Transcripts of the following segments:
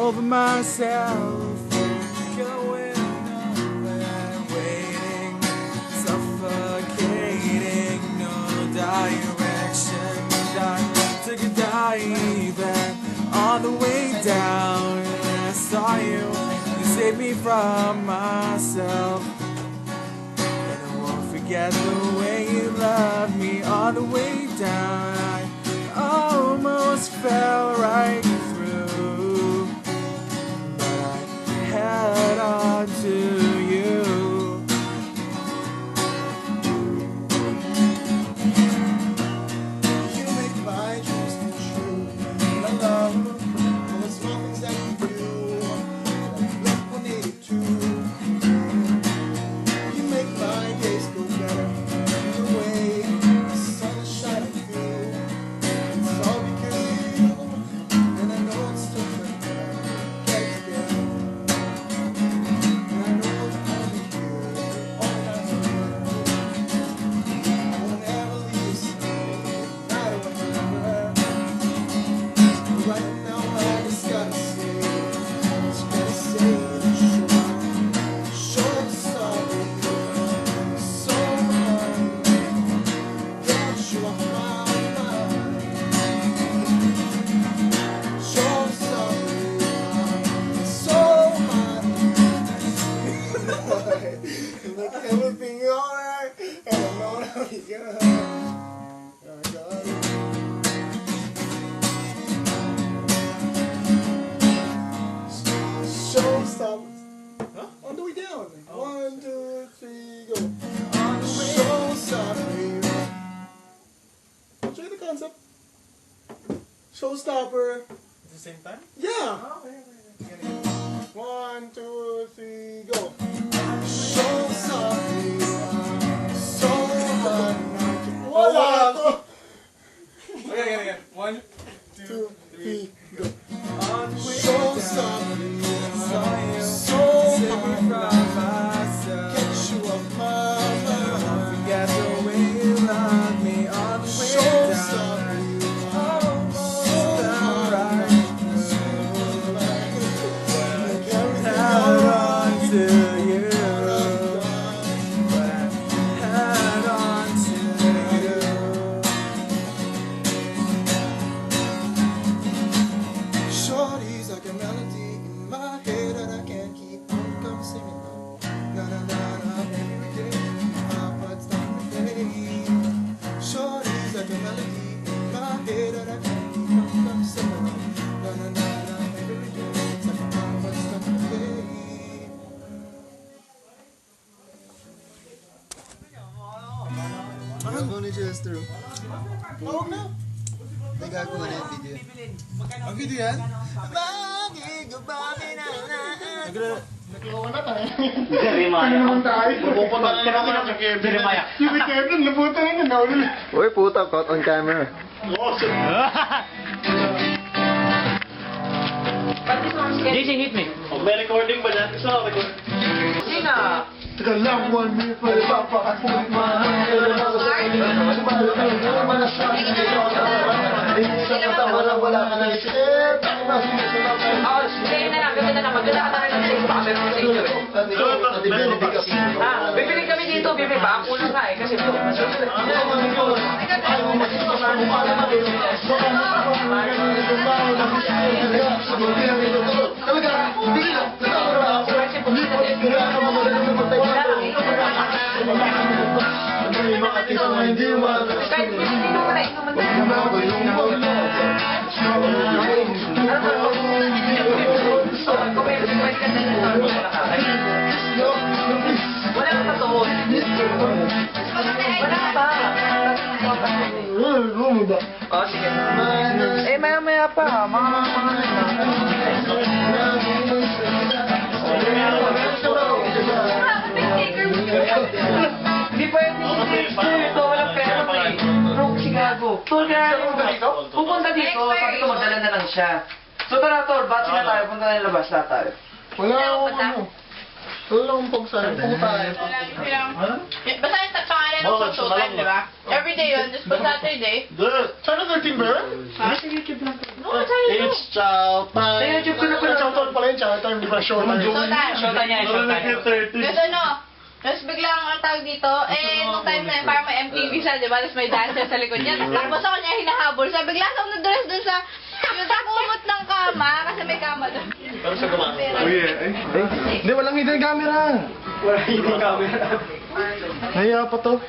over myself, going nowhere, waiting, suffocating, no direction. I took a dive and on the way down, I saw you. You saved me from myself, and I won't forget the way you loved me on the way down. I almost fell right through, but I held on to you. You make my dreams come true. And I love all the small things that you do. Like Blink 182. You make my days go better. The way the sun is shining through. It's all because of you. And I know it's tough to get together. And I know it's only you. All that I won't ever leave you side. Not a whatever. Right now, I just gotta say, sure I'm sorry, so hard, get you off my mind. Sure I'm sorry, so hard, make everything alright, and I know that'll be good. I got it. Showstoppers. Huh? On the way down. 1, 2, 3, go. Showstopper. Show you the concept. Showstopper. At the same time? Yeah. Oh, okay. 1, 2, 3, go. Showstopper. So hard. Wala to. Okay. 1, 2, 2, 3, go. On the way Showstopper. saw you, So saved me hard. from myself. Get you off my mind. Forget the way you loved me on the way down. Showstopper. Almost fell right through. Held on to you, but I held on to you. Shorty's like a melody in my head that I can't keep on come singing now. Na na na na every day, my heart's not to fade. Shorty's like a melody in my head that I can't keep on come singing now. Na na na na every day, it's like my heart's not to fade. I'm gonna just through. Huwag na. May gagawa na yung video. Ang video yan? Naglawa na tayo. Jeremiah. Ano naman tayo? Pupunta na naman sa Kevin. Jeremiah. Yung may Kevin, nabutan na yun. Naulila. Uy, puta, caught on camera. JC, hit me. Oh, may recording ba dyan? Isa record. Hindi na. Teka lang, 1 minute pa rin papakasulit man. Wala ka na isip. Sige na lang, gawin na lang. Magdala ka na lang sa iba. Meron ko sa inyo eh. Bibili kami dito, bibili pa. Ako lang nga eh. Kasi po, kahit hindi mo na inuman wala ka pa to. Wala ka pa. Oh, sige. Eh, maya-maya pa. Hindi pa yung ito, walang pera mo eh. Broke si Gago. Tol, kaya pupunta dito, sabi ko magdala na lang siya. So tara tol, batch na tayo, punta na yung labas na tayo. Wala akong ano. Wala akong pagsabi. Punta tayo. Basta yung pangalan ng susukan, di ba? Everyday yun, just pag Saturday. Sana 13 ba? Ha? It's chow Sa YouTube ko na pala. Showtime. Shota niya, shota niya. Tapos ano, tapos biglang ang tawag dito, nung time na yun, parang may MTV siya, di ba? Tapos may dancer sa likod niya. Tapos takbo sa kanya, hinahabol siya. Bigla siyang na-dress dun sa yung kumot ng kama, kasi may kama dun. Pero sa gumana. Hindi, walang hidden camera. Nahiya pa to.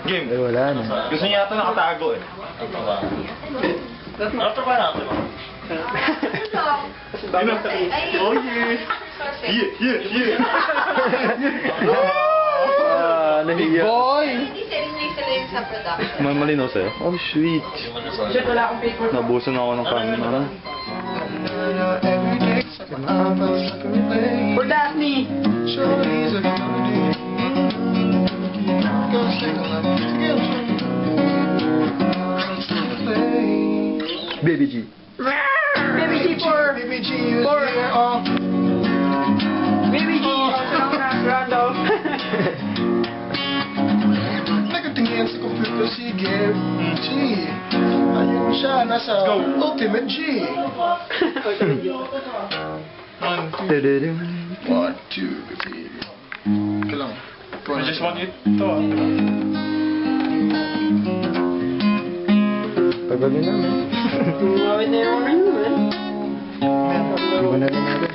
Game. Ay, wala na. Gusto niya yata nakatago eh. Ano pa ba natin? Oh yeah. Yeah. Nahiya. Boy! Hindi sila yung sa production. Malinaw sa'yo? Oh, sweet. Shit, wala akong paper. Nabusan ako ng camera. For Daphne! Baby G. Baby G for... Baby G, Rondo. Nakatingin sa computer si Gary G. Ayun siya, nasa Ultimate G. 1, 2, 3. Kalang. I just want you to. Pagbabi namin. Gumamit na yung ring mo eh. Iba na rin natin.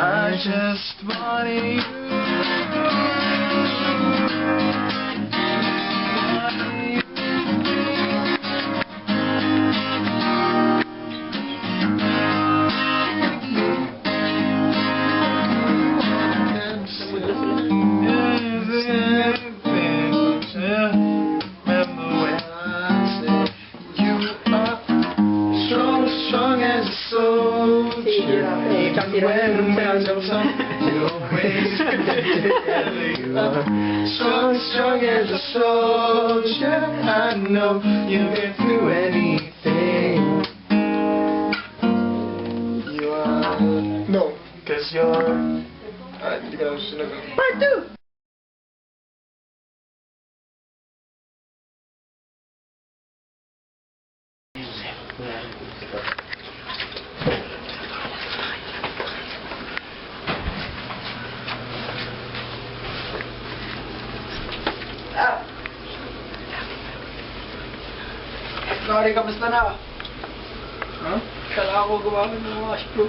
I just wanted you. Strong as a soldier. When you're always strong as a soldier. I know you'll get through anything. You are no, cause you're. Hindi ka lang sunod. Part 2. Sorry, kamusta na? Huh? Kala ko gumamit ng washproof.